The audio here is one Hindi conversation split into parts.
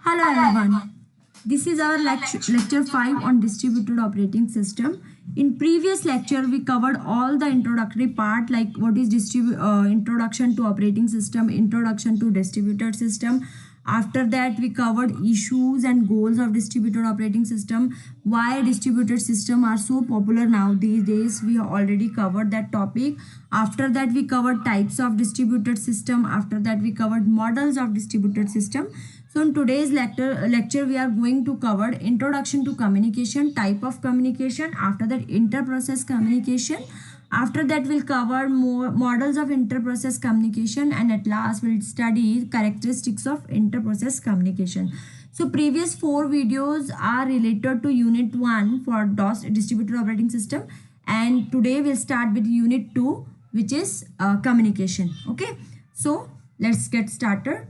Hello everyone. This is our lecture 5 on distributed operating system. In previous lecture we covered all the introductory part like what is introduction to operating system, introduction to distributed system. After that we covered issues and goals of distributed operating system, why distributed system are so popular now these days. We have already covered that topic. After that we covered types of distributed system. After that we covered models of distributed system. So in today's lecture we are going to cover introduction to communication, type of communication, after that inter-process communication. After that we'll cover more models of inter-process communication, and at last we'll study characteristics of inter-process communication. So previous 4 videos are related to unit 1 for DOS distributed operating system, and today we'll start with unit 2, which is communication. Okay, so let's get started.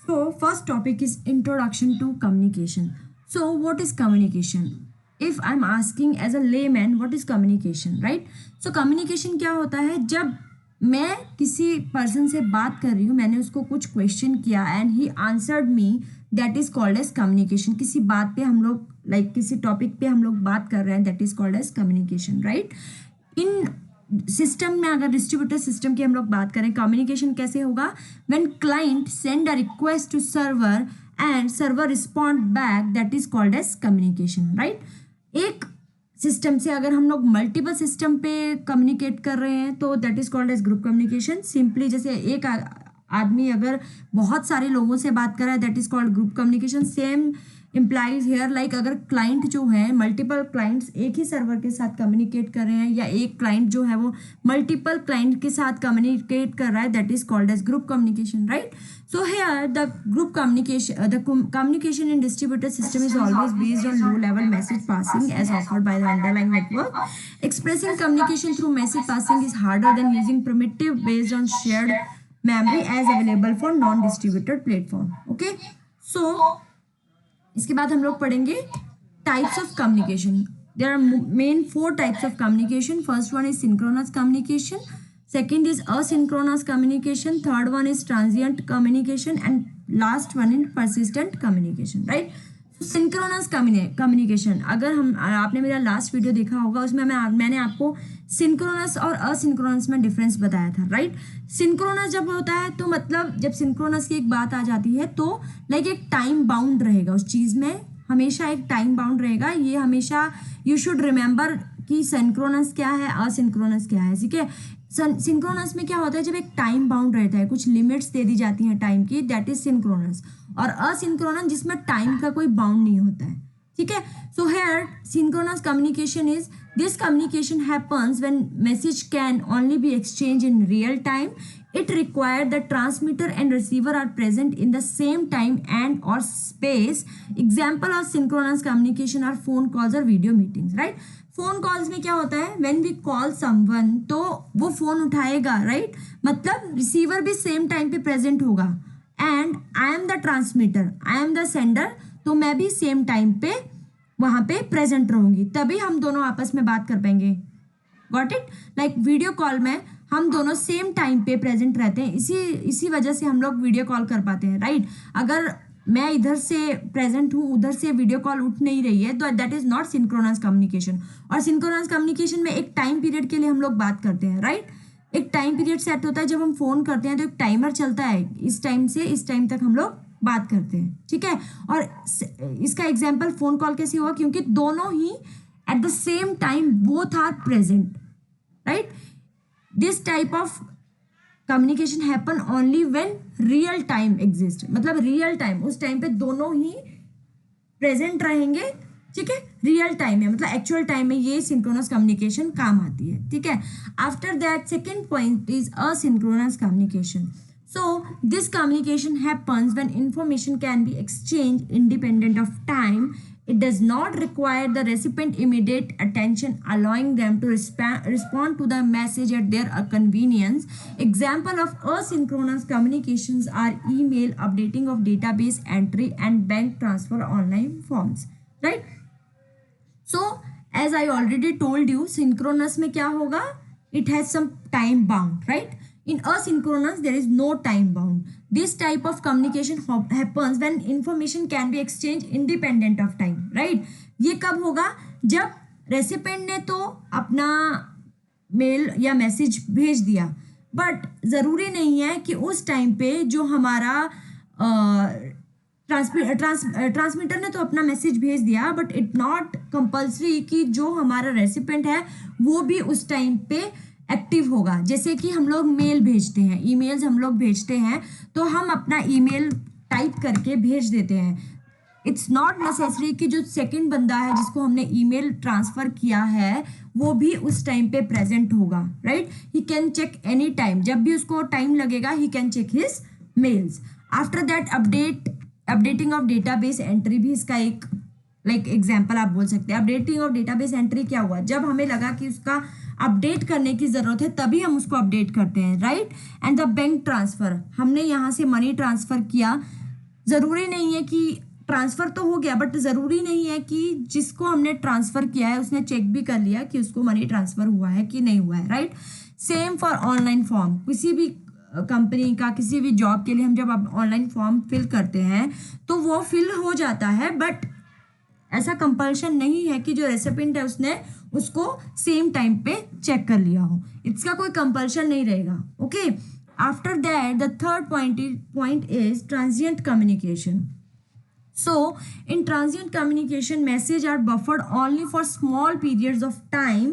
So first topic is introduction to communication. So what is communication? If I'm asking as a layman what is communication, right? So communication क्या होता है? जब मैं किसी पर्सन से बात कर रही हूँ, मैंने उसको कुछ क्वेश्चन किया and he answered me, that is called as communication. किसी बात पे हम लोग किसी टॉपिक पे हम लोग बात कर रहे हैं, that is called as communication, right? इन सिस्टम में अगर डिस्ट्रीब्यूटेड सिस्टम की हम लोग बात करें, कम्युनिकेशन कैसे होगा? When client send a request to server and server respond back, that is called as communication, right? एक सिस्टम से अगर हम लोग मल्टीपल सिस्टम पे कम्युनिकेट कर रहे हैं तो that is called age group communication. Simply जैसे एक आदमी अगर बहुत सारे लोगों से बात कर रहा है, that is called group communication. Same implies here like अगर क्लाइंट जो है मल्टीपल क्लाइंट्स एक ही सर्वर के साथ कम्युनिकेट कर रहे हैं, या एक क्लाइंट जो है वो मल्टीपल क्लाइंट के साथ कम्युनिकेट कर रहा है, that is called age group communication, right? So here the group communication, communication in distributed system is always based on low level message passing as offered by the underlying network. Expressing communication through message passing is harder than using primitive based on shared memory as available for non distributed platform. Okay, so इसके बाद हम लोग पढ़ेंगे types of communication. There are main 4 types of communication. First one is synchronous communication. Second is asynchronous communication. Third one is transient communication, and last one is persistent communication, right? So synchronous communication, अगर हम आपने मेरा लास्ट वीडियो देखा होगा, उसमें मैंने आपको सिंक्रोनस और असिंक्रोनस में डिफरेंस बताया था, राइट? सिंक्रोनस जब होता है तो मतलब जब सिंक्रोनस की एक बात आ जाती है तो लाइक एक टाइम बाउंड रहेगा उस चीज़ में, हमेशा एक टाइम बाउंड रहेगा. ये हमेशा यू शुड रिमेंबर कि सिंक्रोनस क्या है, असिंक्रोनस क्या है, ठीक है? सिंक्रोनस में क्या होता है? जब एक टाइम बाउंड रहता है, कुछ लिमिट्स दे दी जाती हैं टाइम की, दैट इज सिंक्रोनस. और असिंक्रोनस जिसमें टाइम का कोई बाउंड नहीं होता है, ठीक है? So here synchronous communication is this communication happens when message can only be exchange in real time. It required the transmitter and receiver are present in the same time and or space. Example of synchronous communication are phone calls or video meetings, right? Phone calls में क्या होता है? व्हेन वी कॉल समवन तो वो फोन उठाएगा, राइट? मतलब रिसीवर भी सेम टाइम पे प्रेजेंट होगा, and I am the transmitter, I am the sender, तो मैं भी सेम टाइम पे वहां पे प्रेजेंट रहूंगी, तभी हम दोनों आपस में बात कर पाएंगे. Got it? Like video call में हम दोनों सेम टाइम पे प्रेजेंट रहते हैं, इसी वजह से हम लोग वीडियो कॉल कर पाते हैं, राइट? अगर मैं इधर से प्रेजेंट हूँ, उधर से वीडियो कॉल उठ नहीं रही है, तो that is not synchronous communication. और सिंक्रोनस कम्युनिकेशन में एक टाइम पीरियड के लिए हम लोग बात करते हैं, राइट? एक टाइम पीरियड सेट होता है. जब हम फोन करते हैं तो एक टाइमर चलता है, इस टाइम से इस टाइम तक हम लोग बात करते हैं, ठीक है? और इसका एग्जाम्पल फोन कॉल कैसे हुआ? क्योंकि दोनों ही at the same time both are present, right? This type of communication happen only when real time exist. मतलब रियल टाइम, उस टाइम पे दोनों ही प्रेजेंट रहेंगे, ठीक है? रियल टाइम में मतलब एक्चुअल टाइम में ये सिंक्रोनस कम्युनिकेशन काम आती है, ठीक है? After that second point is asynchronous communication. So this communication happens when information can be exchanged independent of time. It does not require the recipient immediate attention, allowing them to respond to the message at their convenience. Example of asynchronous communications are email, updating of database entry, and bank transfer online forms. Right? So as I already told you, synchronous में क्या होगा? It has some time bound, right? In asynchronous, there is no time bound. This type of communication happens when information can be exchanged independent of time, right? ये कब होगा? जब रेसिपेंट ने तो अपना मेल या मैसेज भेज दिया, बट ज़रूरी नहीं है कि उस टाइम पे जो हमारा ट्रांसमीटर ने तो अपना मैसेज भेज दिया, बट इट नॉट कंपल्सरी कि जो हमारा रेसिपेंट है वो भी उस टाइम पे एक्टिव होगा। जैसे कि हम लोग मेल भेजते हैं, ईमेल्स हम लोग भेजते हैं, तो हम अपना ईमेल टाइप करके भेज देते हैं। इट्स नॉट नेसेसरी कि जो सेकंड बंदा है जिसको हमने ईमेल ट्रांसफर किया है वो भी उस टाइम पे प्रेजेंट होगा, राइट? He can check any time, जब भी उसको टाइम लगेगा he can check his mails. After that updating of database entry भी इसका एक एग्जांपल आप बोल सकते हैं। अपडेटिंग ऑफ डेटाबेस एंट्री क्या हुआ? जब हमें लगा कि उसका अपडेट करने की ज़रूरत है तभी हम उसको अपडेट करते हैं, right? And the bank transfer, हमने यहाँ से मनी ट्रांसफ़र किया, ज़रूरी नहीं है कि ट्रांसफ़र तो हो गया, बट ज़रूरी नहीं है कि जिसको हमने ट्रांसफ़र किया है उसने चेक भी कर लिया कि उसको मनी ट्रांसफ़र हुआ है कि नहीं हुआ है, right? Same for online form. किसी भी कंपनी का किसी भी जॉब के लिए हम जब ऑनलाइन फॉर्म फिल करते हैं तो वो फिल हो जाता है, बट ऐसा कंपल्शन नहीं है कि जो रेसिपेंट है उसने उसको सेम टाइम पे चेक कर लिया हो। इसका कोई कंपल्शन नहीं रहेगा, okay? After that the third point is transient communication. So, in transient communication, messages are buffered only for small periods of time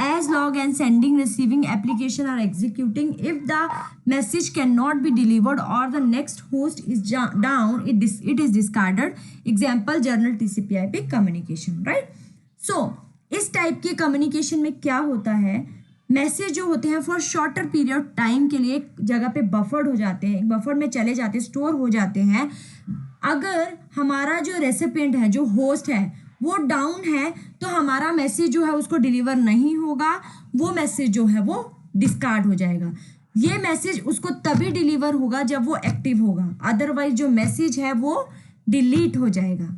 as long as sending, receiving application are executing. If the message cannot be delivered or the next host is down, it is discarded. Example, journal TCP/IP communication, right? So, इस टाइप के कम्युनिकेशन में क्या होता है, मैसेज जो होते हैं फॉर शॉर्टर पीरियड टाइम के लिए एक जगह पे बफर्ड हो जाते हैं, एक बफर में चले जाते हैं, स्टोर हो जाते हैं। अगर हमारा जो रेसिपिएंट है, जो होस्ट है, वो डाउन है तो हमारा मैसेज जो है उसको डिलीवर नहीं होगा, वो मैसेज जो है वो डिस्कार्ड हो जाएगा। ये मैसेज उसको तभी डिलीवर होगा जब वो एक्टिव होगा, अदरवाइज जो मैसेज है वो डिलीट हो जाएगा,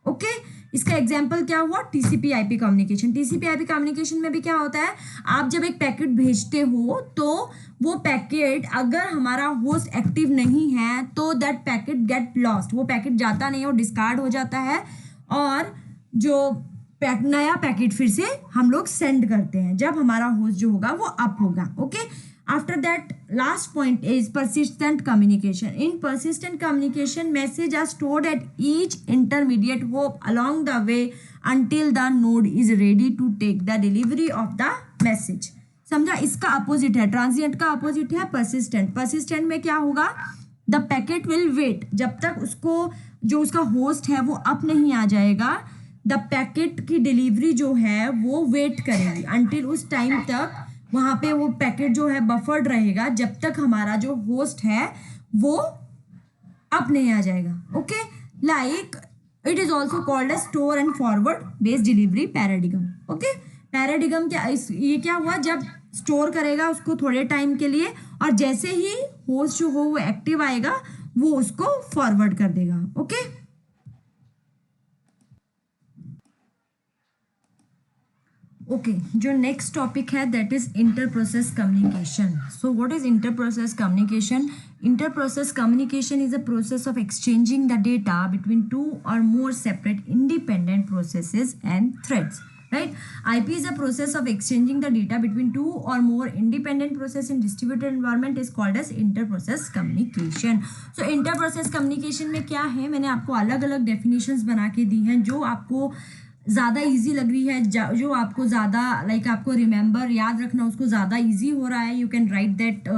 ओके? इसका एग्जाम्पल क्या हुआ? TCP/IP communication. TCP/IP कम्युनिकेशन में भी क्या होता है, आप जब एक पैकेट भेजते हो तो वो पैकेट अगर हमारा होस्ट एक्टिव नहीं है तो दैट पैकेट गेट लॉस्ट, वो पैकेट जाता नहीं है, वो डिस्कार्ड हो जाता है, और जो नया पैकेट फिर से हम लोग सेंड करते हैं जब हमारा होस्ट जो होगा वो अप होगा, okay? After that, last point is persistent communication. In persistent communication, messages are stored at each intermediate hop along the way until the node is ready to take the delivery of the message. समझा? इसका अपोजिट है, ट्रांजिएंट का अपोजिट है persistent. persistent में क्या होगा? The packet will wait, जब तक उसको जो उसका होस्ट है वो अप नहीं आ जाएगा, द पैकेट की डिलीवरी जो है वो वेट करेगी until उस टाइम तक वहाँ पे वो पैकेट जो है बफर्ड रहेगा जब तक हमारा जो होस्ट है वो अप नहीं आ जाएगा, okay? Like it is also called as store and forward based delivery paradigm, okay? Paradigm क्या, ये क्या हुआ, जब स्टोर करेगा उसको थोड़े टाइम के लिए और जैसे ही होस्ट जो हो वो एक्टिव आएगा वो उसको फॉरवर्ड कर देगा, ओके? ओके, जो नेक्स्ट टॉपिक है that is inter process communication. So what is inter process communication? Inter process communication is a process of exchanging the data between two or more separate independent processes and threads, right? IP is a process of exchanging the data between two or more independent process in distributed environment is called as inter-process communication. So inter-process communication में क्या है, मैंने आपको अलग अलग definitions बना के दी हैं जो आपको ज़्यादा इजी लग रही है, जो आपको ज़्यादा आपको रिमेंबर याद रखना उसको ज़्यादा इजी हो रहा है, you can write that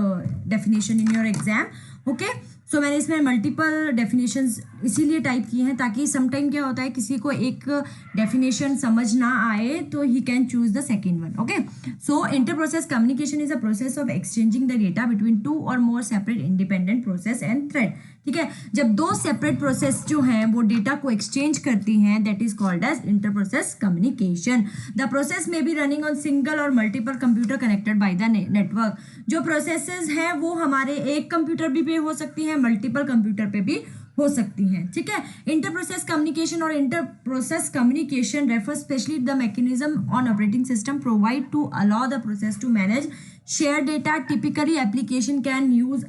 definition in your exam, okay? So मैंने इसमें मल्टीपल डेफिनेशंस इसीलिए टाइप किए हैं ताकि समटाइम क्या होता है किसी को एक डेफिनेशन समझ ना आए तो he can choose the second one, okay? So inter process communication is a process of exchanging the data between two or more separate independent process and thread, ठीक है? जब दो सेपरेट प्रोसेस जो हैं वो डेटा को एक्सचेंज करती हैं that is called as inter process communication. The process में बी रनिंग ऑन सिंगल और multiple computer connected by the network. जो प्रोसेसेस हैं वो हमारे एक कंप्यूटर भी हो सकती हैं, मल्टीपल कंप्यूटर पे भी हो सकती हैं, ठीक है? इंटर प्रोसेस कम्युनिकेशन और inter process communication refer specially the mechanism on operating system provide to allow the process to manage Share data, typically application can use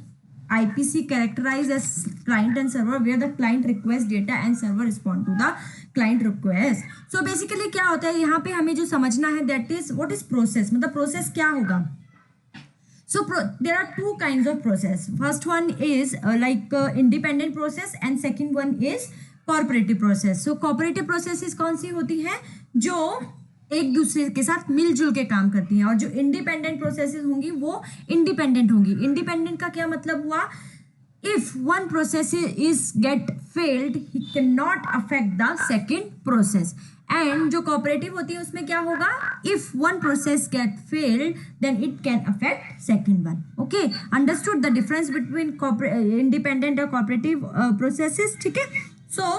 IPC characterized as client and server, where the client request data and server respond to the client request. So basically क्या होता है यहाँ पे हमें जो समझना है, that is what is process, मतलब process क्या होगा. So there are two kinds of process. First one is independent process and second one is cooperative process. So cooperative processes कौन सी होती है, जो एक दूसरे के साथ मिलजुल के काम करती हैं, और जो इंडिपेंडेंट प्रोसेसेस होंगी वो इंडिपेंडेंट होंगी. इंडिपेंडेंट का क्या मतलब हुआ, if one process is get failed he cannot affect the second process. And जो cooperative होती है उसमें क्या होगा, if one process get failed then it can affect second one. Okay, understood the difference between independent और cooperative processes. ठीक है. So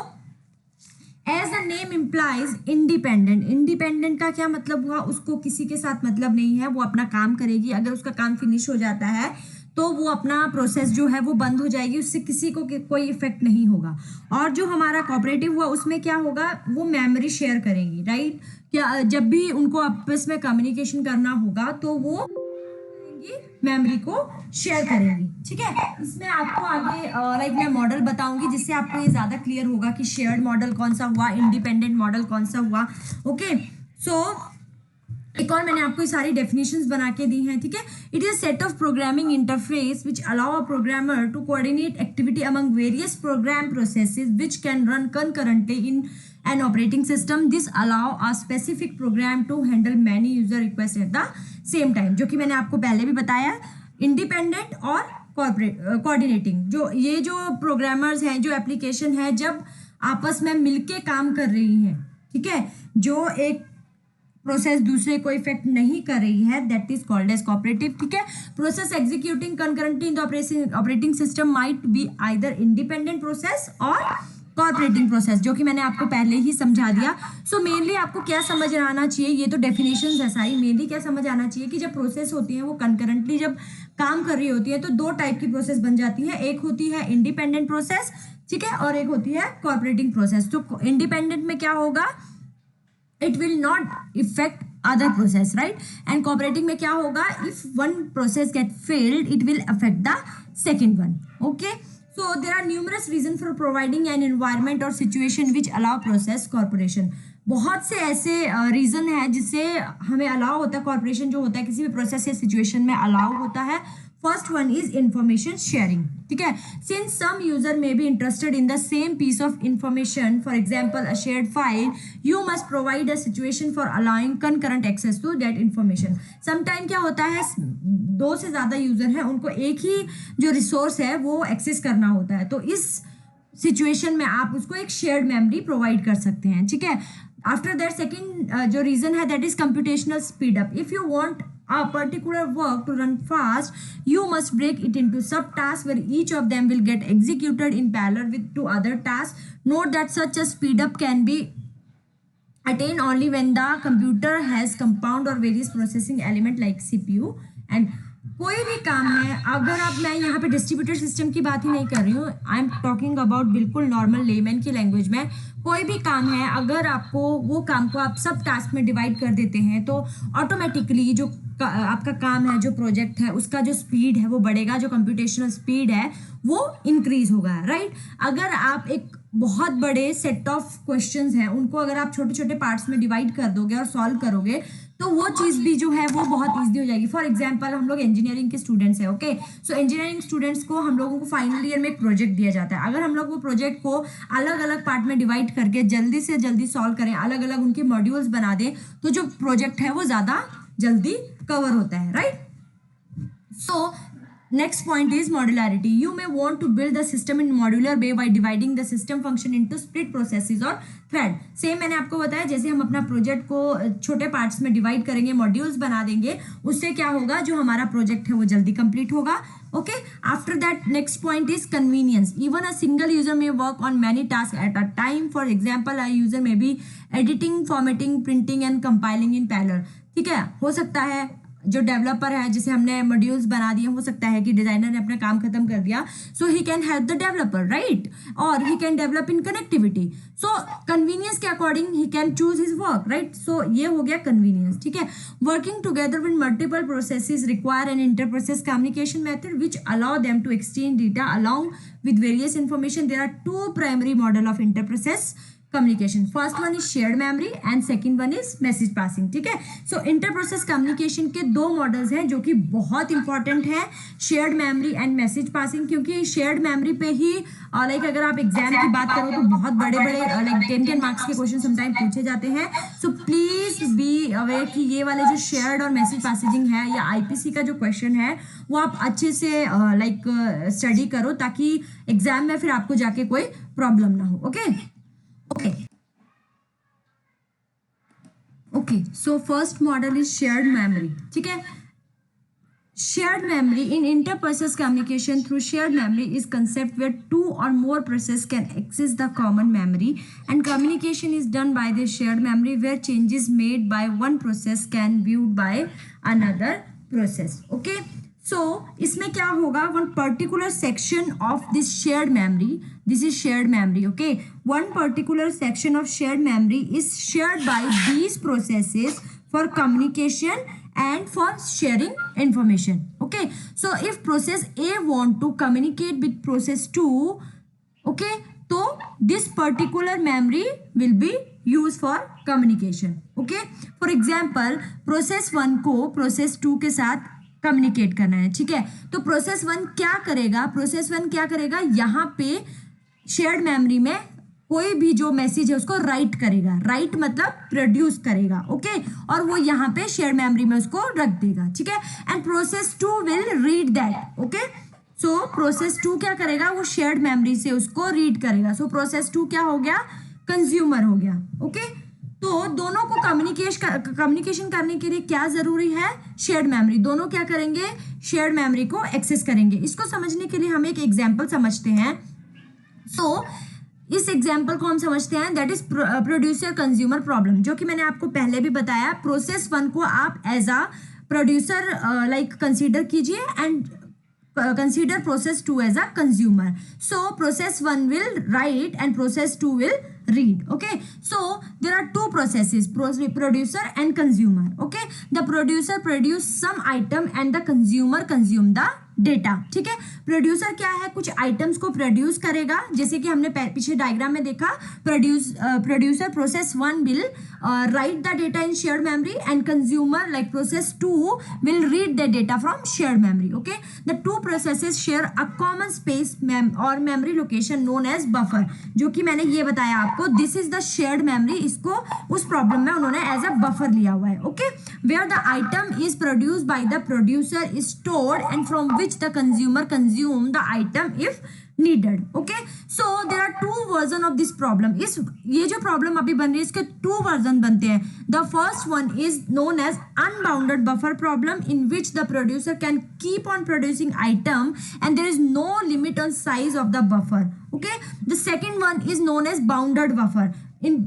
as the name implies independent. Independent का क्या मतलब हुआ, उसको किसी के साथ मतलब नहीं है, वो अपना काम करेगी. अगर उसका काम फिनिश हो जाता है तो वो अपना प्रोसेस जो है वो बंद हो जाएगी, उससे किसी को कोई इफेक्ट नहीं होगा. और जो हमारा कोऑपरेटिव हुआ उसमें क्या होगा, वो मेमोरी शेयर करेंगी. राइट, क्या जब भी उनको आपस में कम्युनिकेशन करना होगा तो वो मेमोरी को शेयर करेंगी. ठीक है. इसमें आपको आगे मैं मॉडल बताऊंगी जिससे आपको ये ज्यादा क्लियर होगा कि शेयर्ड मॉडल कौन सा हुआ, इंडिपेंडेंट मॉडल कौन सा हुआ. ओके. सो एक और मैंने आपको ये सारी डेफिनेशंस बना के दी हैं. ठीक है. It is a set of programming interface which allow a programmer to coordinate activity among various program processes which can run concurrently in an operating system. This allow a specific program to handle many user requests at the same time. जो कि मैंने आपको पहले भी बताया, इंडिपेंडेंट और कोऑर्डिनेटिंग. जो प्रोग्रामर्स हैं, जो एप्लीकेशन है, जब आपस में मिलके काम कर रही हैं, ठीक है, जो एक प्रोसेस दूसरे को इफेक्ट नहीं कर रही है, that is called as cooperative. ठीक है. Process executing concurrently in the operating system might be either independent process और कॉर्पोरेटिंग प्रोसेस, जो कि मैंने आपको पहले ही समझा दिया. सो मेनली आपको क्या समझ आना चाहिए, ये तो डेफिनेशंस है सारी. मेनली क्या समझ आना चाहिए कि जब प्रोसेस होती है वो कंकरेंटली जब काम कर रही होती है तो दो टाइप की प्रोसेस बन जाती है. एक होती है इंडिपेंडेंट प्रोसेस, ठीक है, और एक होती है कॉर्पोरेटिंग प्रोसेस. तो इंडिपेंडेंट में क्या होगा, it will not affect other process, right? And cooperating में क्या होगा, if one process get failed it will affect the second one. Okay, so there are numerous reasons for providing an environment or situation which allow process cooperation. बहुत से ऐसे रीजन है जिससे हमें अलाउ होता है, कॉर्पोरेशन जो होता है किसी भी प्रोसेस या सिचुएशन में अलाउ होता है. First one is information sharing. ठीक है. Since some user may be interested in the same piece of information, for example a shared file, you must provide a situation for allowing concurrent access to that information. Sometime क्या होता है, दो से ज्यादा यूजर हैं, उनको एक ही जो रिसोर्स है वो एक्सेस करना होता है, तो इस सिचुएशन में आप उसको एक शेयर्ड मेमोरी प्रोवाइड कर सकते हैं. ठीक है. आफ्टर दैट सेकेंड जो रीजन है that is computational speed up. If you want a particular work to run fast, you must break it into subtasks where each of them will get executed in parallel with two other tasks. Note that such a speed up can be attained only when the computer has compound or various processing element like CPU. And कोई भी काम है, अगर आप, मैं यहाँ पे डिस्ट्रीब्यूटेड सिस्टम की बात ही नहीं कर रही हूँ, आई एम टॉकिंग अबाउट बिल्कुल नॉर्मल लेमैन की लैंग्वेज में. कोई भी काम है, अगर आपको वो काम को आप सब टास्क में डिवाइड कर देते हैं तो ऑटोमेटिकली जो आपका काम है, जो प्रोजेक्ट है, उसका जो स्पीड है वो बढ़ेगा, जो कंप्यूटेशनल स्पीड है वो इंक्रीज होगा. राइट. अगर आप एक बहुत बड़े सेट ऑफ क्वेश्चंस हैं, उनको अगर आप छोटे छोटे पार्ट्स में डिवाइड कर दोगे और सॉल्व करोगे तो वो चीज़ भी जो है वो बहुत ईजी हो जाएगी. फॉर एग्जाम्पल हम लोग इंजीनियरिंग के स्टूडेंट्स हैं. ओके. सो इंजीनियरिंग स्टूडेंट्स को हम लोगों को फाइनल ईयर में एक प्रोजेक्ट दिया जाता है. अगर हम लोग वो प्रोजेक्ट को अलग अलग पार्ट में डिवाइड करके जल्दी से जल्दी सॉल्व करें, अलग अलग उनके मॉड्यूल्स बना दें, तो जो प्रोजेक्ट है वो ज़्यादा जल्दी कवर होता है. Right. So next point is modularity. You may want to build the system in modular way by dividing the system function into split processes or thread. Same मैंने आपको बताया, जैसे हम अपना प्रोजेक्ट को छोटे पार्ट्स में डिवाइड करेंगे, मॉड्यूल्स बना देंगे, उससे क्या होगा, जो हमारा प्रोजेक्ट है वो जल्दी कंप्लीट होगा. Okay. After that next point is convenience. Even a single user may work on many task at a time. For example a user may B editing, formatting, printing and compiling in parallel. ठीक है. हो सकता है जो डेवलपर है, जिसे हमने मॉड्यूल्स बना दिए, हो सकता है कि डिजाइनर ने अपना काम खत्म कर दिया, so he can help the developer, right, और he can develop in connectivity, so convenience के according he can choose his work, right, so ये हो गया कन्वीनियंस, ठीक है। Working together with multiple processes require an inter process communication method which allow them to exchange data along with various information. There are two primary model of interprocess communication. First one is shared memory and second one is message passing, ठीक है। So interprocess communication के दो मॉडल्स हैं जो कि बहुत इंपॉर्टेंट है, shared memory and message passing, क्योंकि शेयर्ड मेमोरी पे ही लाइक अगर आप एग्जाम की बात करो तो बहुत बड़े बड़े लाइक 10 मार्क्स के क्वेश्चन समटाइम पूछे जाते हैं। सो प्लीज बी अवेयर कि ये वाले जो शेयर्ड और मैसेज पासिंग है या आईपीसी का जो क्वेश्चन है वो आप अच्छे से लाइक स्टडी करो ताकि एग्जाम में फिर आपको जाके कोई प्रॉब्लम ना हो। Okay, so first model is shared memory, ठीक है। Shared memory in interprocess communication through shared memory is concept where two or more processes can access the common memory and communication is done by the shared memory where changes made by one process can viewed by another process. Okay, so इसमें क्या होगा, one particular section of this shared memory, this is shared memory, okay, one particular section of shared memory is shared by these processes for communication and for sharing information. Okay, so if process A want to communicate with process 2, okay, so this particular memory will be used for communication. Okay, for example process 1 को process 2 के साथ communicate करना है, ठीक है। तो process 1 क्या करेगा, यहाँ पे shared memory में कोई भी जो मैसेज है उसको राइट करेगा, राइट मतलब प्रोड्यूस करेगा, ओके, और वो यहाँ पे शेयर मेमोरी में उसको रख देगा, ठीक है। And process 2 will read that, okay, so process 2 क्या करेगा, वो शेयर्ड मेमोरी से उसको रीड करेगा। सो प्रोसेस 2 क्या हो गया, कंज्यूमर हो गया, ओके। तो दोनों को कम्युनिकेशन करने के लिए क्या जरूरी है, शेयर्ड मेमोरी, दोनों क्या करेंगे, शेयर्ड मेमोरी को एक्सेस करेंगे। इसको समझने के लिए हम एक एग्जाम्पल समझते हैं। सो इस एग्जाम्पल को हम समझते हैं, that is producer consumer problem, जो कि मैंने आपको पहले भी बताया। प्रोसेस 1 को आप as a producer like consider कीजिए and consider process 2 as a consumer. So process 1 will write and process 2 will read. Okay, so there are two processes, producer and consumer. Okay, the producer produce some item and the consumer consume the data, ठीक है। प्रोड्यूसर क्या है, कुछ आइटम्स को प्रोड्यूस करेगा, जैसे कि हमने पीछे डायग्राम में देखा, producer process 1 will write the data in shared memory and consumer like process 2 will read the data from shared memory. Okay, the two processes share a common space or memory location known as buffer, जो कि मैंने ये बताया आपको, this is the shared memory, इसको उस प्रॉब्लम में उन्होंने एज अ बफर लिया हुआ है। Okay, where the item is produced by the producer is stored and from the consumer consume the item if needed. Okay, so there are two version of this problem. इस ये जो प्रॉब्लम अभी बन रही है इसके two वर्जन बनते हैं। The first one is known as unbounded buffer problem in which the producer can keep on producing item and there is no limit on size of the buffer. Okay, the second one is known as bounded buffer in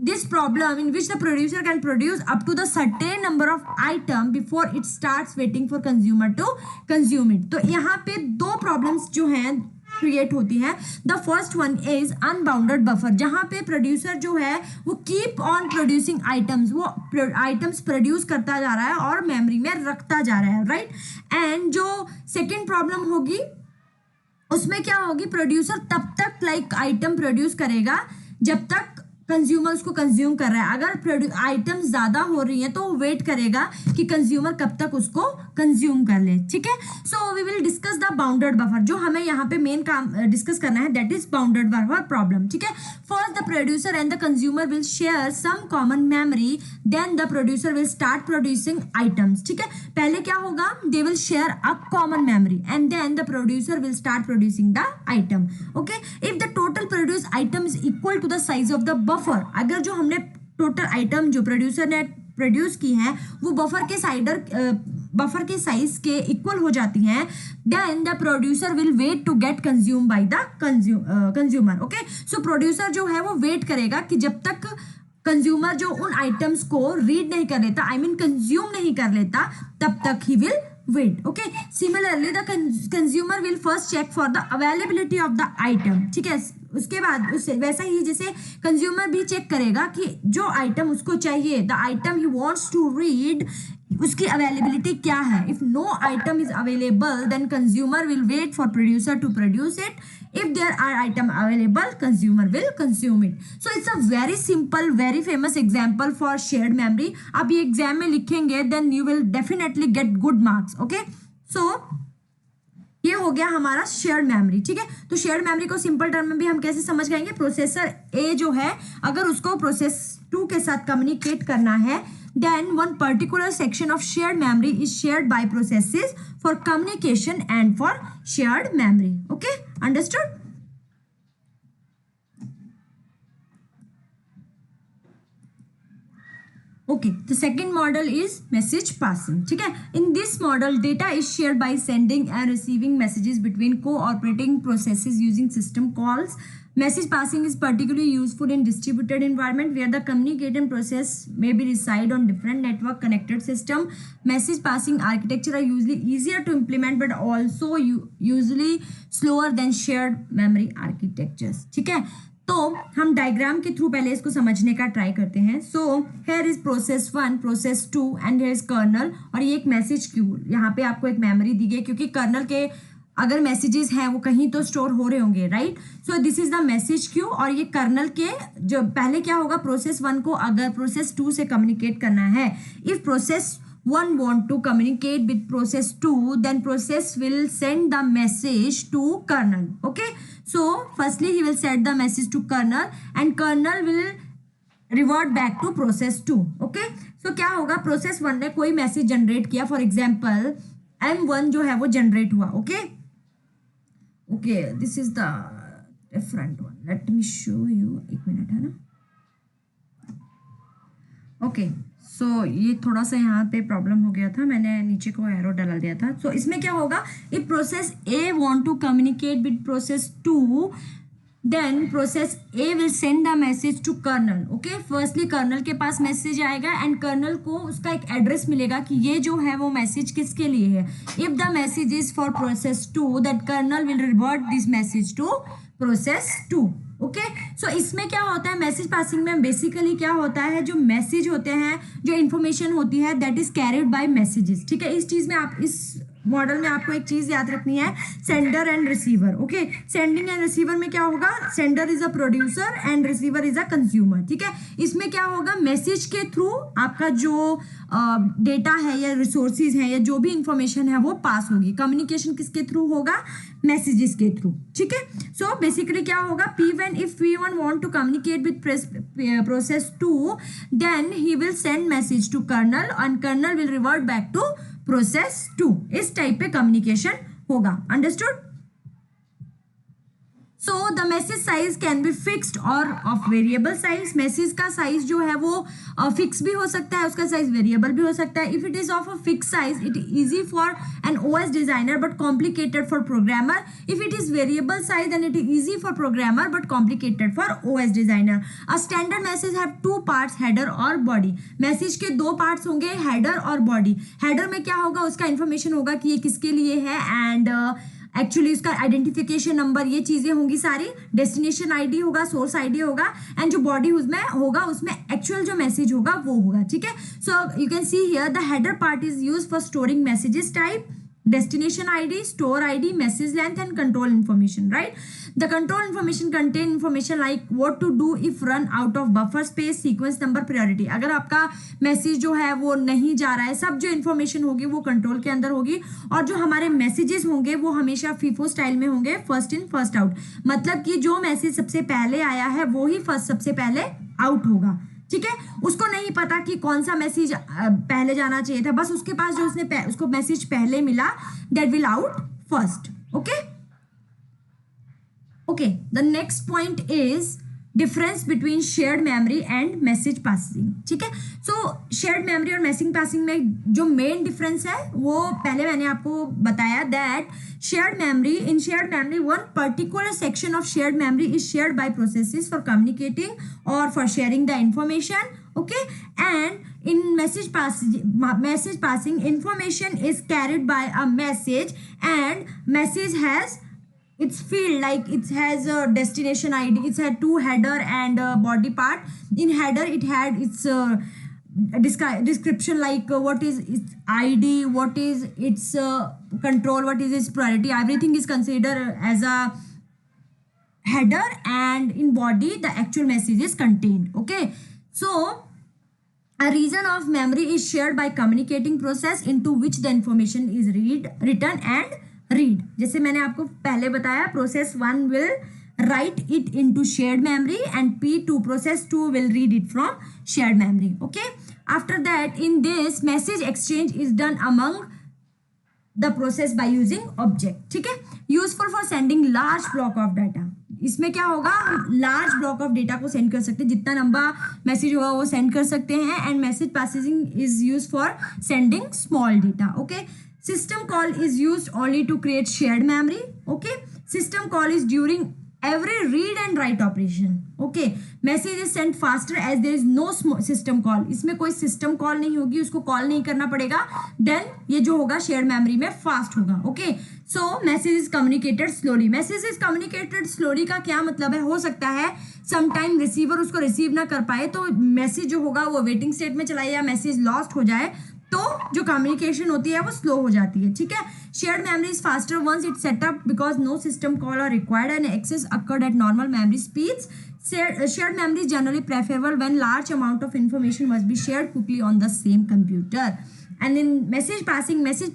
this problem in which the producer can produce up to the certain number of item before it starts waiting for consumer to consume it. तो यहाँ पे दो प्रॉब्लम्स जो हैं क्रिएट होती हैं। The first one is unbounded buffer, जहाँ पे प्रोड्यूसर जो है वो कीप ऑन प्रोड्यूसिंग आइटम्स, वो आइटम्स प्रोड्यूस करता जा रहा है और मेमोरी में रखता जा रहा है, राइट। एंड जो सेकेंड प्रॉब्लम होगी उसमें क्या होगी, प्रोड्यूसर तब तक लाइक आइटम प्रोड्यूस करेगा जब तक कंज्यूमर उसको कंज्यूम कर रहा है। अगर आइटम्स ज्यादा हो रही हैं तो वो वेट करेगा कि कंज्यूमर कब तक उसको कंज्यूम कर ले, ठीक है। So we will discuss the bounded buffer, जो हमें यहाँ पे मेन काम डिस्कस करना है, that is bounded buffer problem, ठीक है। First the producer and the consumer will share some common memory, then the producer will start producing items, ठीक है। पहले क्या होगा, they will share a common memory and then the producer will start producing the item. Okay, if the total produce item is equal to the size of the buffer, अगर जो हमने टोटल आइटम जो प्रोड्यूसर ने प्रोड्यूस की हैं वो बफर के साइज के इक्वल हो जाती हैं, then the producer will wait to get consume by the consumer. Okay, so producer जो है वो वेट करेगा कि जब तक कंज्यूमर जो उन आइटम्स को रीड नहीं कर लेता, आई मीन कंज्यूम नहीं कर लेता, तब तक he will wait. Okay, similarly the consumer will first check for the availability of the item, ठीक है। उसके बाद उससे वैसा ही जैसे कंज्यूमर भी चेक करेगा कि जो आइटम उसको चाहिए, the item he wants to read, उसकी अवेलेबिलिटी क्या है। If no item is available then consumer will wait for producer to produce it. If there are item available, consumer will consume it. So it's a very simple, very famous example for shared memory. आप ये एग्जाम में लिखेंगे then you will definitely get good marks. Okay? So ये हो गया हमारा शेयर्ड मेमोरी, ठीक है। तो शेयर्ड मेमोरी को सिंपल टर्म में भी हम कैसे समझ जाएंगे, प्रोसेसर ए जो है अगर उसको प्रोसेस 2 के साथ कम्युनिकेट करना है, then one particular section of shared memory is shared by processes for communication and for shared memory. Okay, understood? Okay, the second model is message passing, ठीक है। In this model, data is shared by sending and receiving messages between cooperating processes using system calls. Message passing is particularly useful in distributed environment where the communication process may be reside on different network connected system. Message passing architecture are usually easier to implement but also usually slower than shared memory architectures, ठीक है। तो हम डायग्राम के थ्रू पहले इसको समझने का ट्राई करते हैं। So here is process 1, process 2 and here is kernel, और ये एक मैसेज क्यू, यहाँ पे आपको एक मेमोरी दी गई क्योंकि कर्नल के अगर मैसेजेस हैं वो कहीं तो स्टोर हो रहे होंगे, right. So this is the message queue, और ये कर्नल के जो पहले क्या होगा, प्रोसेस 1 को अगर प्रोसेस 2 से कम्युनिकेट करना है, if process 1 want to communicate with process 2, then process will send the message to kernel. Okay, so firstly he will send the message to kernel and kernel will revert back to process 2. Okay, so क्या होगा, प्रोसेस 1 ने कोई मैसेज जनरेट किया, फॉर एग्जाम्पल M1 जो है वो जनरेट हुआ। Okay okay, this is the different one, let me show you, एक मिनट है ना। ओके, सो ये थोड़ा सा यहाँ पे प्रॉब्लम हो गया था, मैंने नीचे को एरो डाल दिया था। सो इसमें क्या होगा, if process A want to communicate with process 2, then process A will send the message to kernel. Okay, firstly kernel के पास मैसेज आएगा एंड कर्नल को उसका एक एड्रेस मिलेगा कि ये जो है वो मैसेज किसके लिए है। If the message is for process 2, that kernel will revert this message to process 2। Okay, so इसमें क्या होता है, मैसेज पासिंग में बेसिकली क्या होता है, जो मैसेज होते हैं, जो इन्फॉर्मेशन होती है, that is carried by messages, ठीक है। इस चीज में आप इस मॉडल में आपको एक चीज याद रखनी है, sender and receiver. Okay, sending end receiver में क्या होगा, sender is a producer and receiver is a consumer, ठीक है। इसमें क्या होगा, मैसेज के थ्रू आपका जो डेटा है या रिसोर्सेज है या जो भी इंफॉर्मेशन है वो पास होगी। कम्युनिकेशन किसके थ्रू होगा, मैसेजेस के थ्रू, ठीक है। सो बेसिकली क्या होगा, P1 if P1 want to communicate with process 2, then he will send message to kernel and kernel will revert back to process 2। इस टाइप पे कम्युनिकेशन होगा, understood. So the message size can be fixed और ऑफ वेरिएबल साइज। मैसेज का साइज जो है वो फिक्स भी हो सकता है, उसका साइज वेरिएबल भी हो सकता है। If it is of a fix size it is easy for an OS designer but complicated for programmer. If it is variable size then it is easy for programmer but complicated for OS designer. A standard message have 2 parts, header और बॉडी। मैसेज के 2 पार्ट्स होंगे, हेडर और बॉडी। हेडर में क्या होगा, उसका इंफॉर्मेशन होगा कि ये किसके लिए है एंड एक्चुअली उसका आइडेंटिफिकेशन नंबर, ये चीजें होंगी सारी। डेस्टिनेशन आईडी होगा, सोर्स आईडी होगा एंड जो बॉडी उसमें होगा उसमें एक्चुअल जो मैसेज होगा वो होगा, ठीक है। So you can see here the header part is used for storing messages type, destination ID, store ID, message length and control information, right? The control information contain information like what to do if run out of buffer space, sequence number, priority। अगर आपका मैसेज जो है वो नहीं जा रहा है, सब जो इन्फॉर्मेशन होगी वो कंट्रोल के अंदर होगी और जो हमारे मैसेजेस होंगे वो हमेशा फीफो स्टाइल में होंगे, फर्स्ट इन फर्स्ट आउट। मतलब कि जो मैसेज सबसे पहले आया है वो ही सबसे पहले आउट होगा, ठीक है। उसको नहीं पता कि कौन सा मैसेज पहले जाना चाहिए था, बस उसके पास जो उसको मैसेज पहले मिला that will out first. Okay okay, the next point is difference between shared memory and message passing, ठीक है। सो शेयर्ड मेमोरी और मैसेज पासिंग में जो मेन डिफरेंस है वो पहले मैंने आपको बताया that shared memory, in shared memory one particular section of shared memory is shared by processes for communicating or for sharing the information, okay, and in message passing information is carried by a message and message has its field, like it has a destination id, it's had two header and a body part. In header it had its description like what is its id, what is its control, what is its priority, everything is considered as a header, and in body the actual message is contained, okay. So a region of memory is shared by communicating process into which the information is written and read. जैसे मैंने आपको पहले बताया, process 1 will write it into shared memory and P2 process 2 will read it from shared memory, okay. After that, in this message exchange is done among the process by using object, ठीक है। Useful for sending large block of data, इसमें क्या होगा, लार्ज ब्लॉक ऑफ डेटा को सेंड कर सकते हैं, जितना लंबा मैसेज होगा वो सेंड कर सकते हैं। And message passing is use for sending small data, okay. System call is use only to create shared memory, okay. System call is during every read and write operation, okay. Message is sent faster as there is no system call, इसमें कोई सिस्टम कॉल नहीं होगी, उसको कॉल नहीं करना पड़ेगा, देन ये जो होगा शेयर मेमोरी में फास्ट होगा, okay. So message is communicated slowly, message is communicated slowly का क्या मतलब है, हो सकता है समटाइम रिसीवर उसको रिसीव ना कर पाए तो मैसेज जो होगा वो वेटिंग स्टेट में चला या मैसेज लॉस्ट हो जाए, तो जो कम्युनिकेशन होती है वो स्लो हो जाती है, ठीक है। Shared memory is faster once it setup because no system call are required and access occurred at normal memory speeds. Shared memory is generally preferable when large amount of information must be shared quickly on the same computer. And in message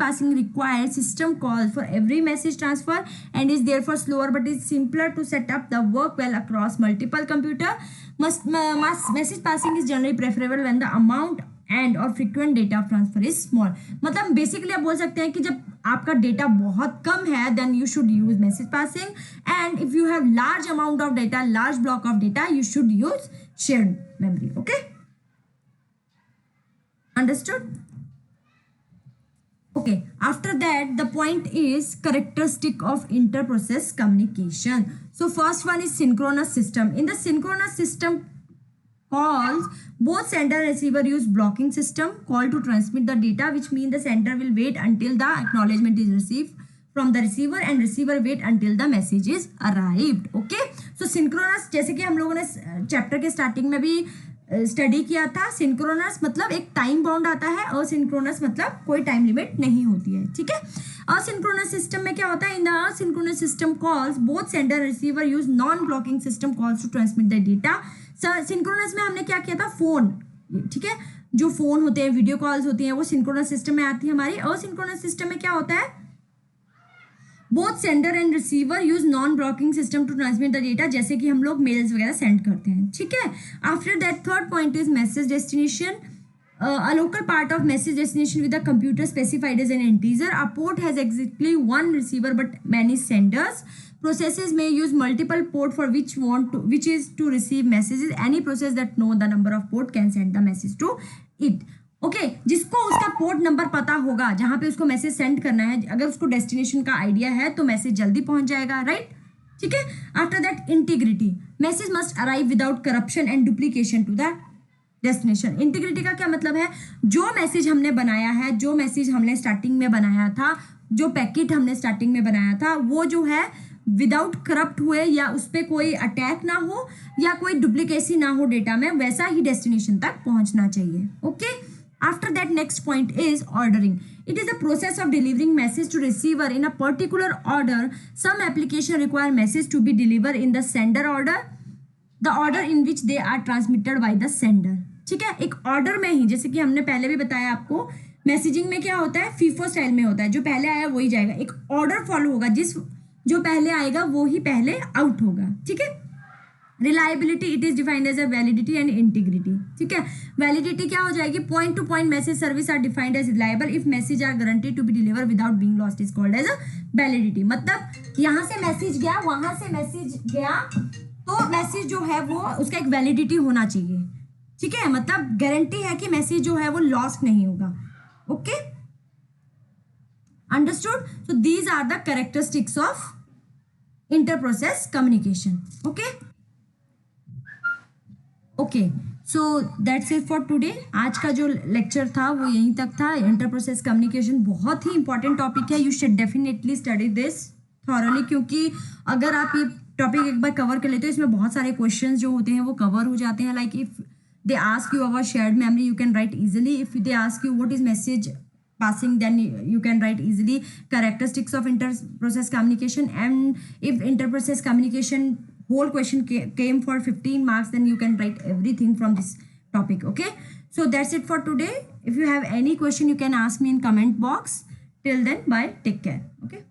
passing requires system calls for every message transfer and is therefore slower but is simpler to set up the work well across multiple computer. Message passing is generally preferable when the amount and or frequent data transfer is small. मतलब बेसिकली आप बोल सकते हैं कि जब आपका डेटा बहुत कम है then you should use message passing, and if you have large amount of data, large block of data, you should use shared memory, okay. Understood? Okay, after that the point is characteristic of inter-process communication. So first one is synchronous system. In the synchronous system calls, both sender and receiver use blocking system call to transmit the data, which means the sender will wait until the acknowledgement is received from the receiver and receiver wait until the message is arrived, okay. So synchronous, जैसे कि हम लोगों ने चैप्टर के स्टार्टिंग में भी स्टडी किया था, सिंक्रोनस मतलब एक टाइम बाउंड आता है, असिंक्रोनस मतलब कोई टाइम लिमिट नहीं होती है, ठीक है। असिंक्रोनस सिस्टम में क्या होता है, in the asynchronous system calls both sender and receiver use non blocking system calls to transmit the data. Synchronous में हमने क्या किया था, फोन, ठीक है, जो फोन होते हैं, वीडियो कॉल्स होती हैं, वो सिंक्रोनस सिस्टम में आती है हमारी. असिंक्रोनस सिस्टम में क्या होता है, both sender and receiver use non blocking system to transmit the data, जैसे कि हम लोग मेल्स वगैरह सेंड करते हैं, ठीक है. After that third point is message destination. A local part of message destination with a computer specified as an integer. A port has exactly one receiver but many senders. Processes may use multiple port for which is to receive messages. Any process that know the number of port can send the message to it. Okay, जिसको उसका पोर्ट नंबर पता होगा जहाँ पे उसको मैसेज सेंड करना है, अगर उसको डेस्टिनेशन का आइडिया है तो मैसेज जल्दी पहुंच जाएगा, राइट, ठीक है. After that integrity. Message must arrive without corruption and duplication to the destination. Integrity का क्या मतलब है, जो मैसेज हमने बनाया है, जो मैसेज हमने स्टार्टिंग में बनाया था, जो पैकेट हमने स्टार्टिंग में बनाया था, वो जो है विदाउट करप्ट हुए या उस पर कोई अटैक ना हो या कोई डुप्लीकेसी ना हो डेटा में, वैसा ही डेस्टिनेशन तक पहुंचना चाहिए, okay. After that next point is ordering. It is the process of delivering message to receiver in a particular order. Some application require message to be delivered in the sender order, the order in which they are transmitted by the sender. ठीक है, एक ऑर्डर में ही, जैसे कि हमने पहले भी बताया आपको, मैसेजिंग में क्या होता है, फीफो स्टाइल में होता है, जो पहले आया वही जाएगा. एक ऑर्डर फॉलो होगा, जो पहले आएगा वो ही पहले आउट होगा, ठीक है. Reliability, it is defined as a validity and integrity, ठीक है. वैलिडिटी क्या हो जाएगी, point to point message service are defined as reliable if message are guaranteed to be deliver without being lost is called as a validity. मतलब यहाँ से मैसेज गया, वहां से मैसेज गया, तो मैसेज जो है वो उसका एक वैलिडिटी होना चाहिए, ठीक है, मतलब गारंटी है कि मैसेज जो है वो लॉस्ट नहीं होगा। Okay, understood? So these are the characteristics of inter process communication. Okay okay, so that's it for today. आज का जो लेक्चर था वो यहीं तक था। इंटर प्रोसेस कम्युनिकेशन बहुत ही इंपॉर्टेंट टॉपिक है, you should definitely study this thoroughly, क्योंकि अगर आप ये टॉपिक एक बार कवर कर लेते हो इसमें बहुत सारे क्वेश्चंस जो होते हैं वो कवर हो जाते हैं। Like if they ask you about shared memory, you can right easily. If they ask you what is message passing, then you can write easily characteristics of inter-process communication. And if inter-process communication whole question came for 15 marks, then you can write everything from this topic. Okay, so that's it for today. If you have any question, you can ask me in comment box. Till then, bye, take care. Okay.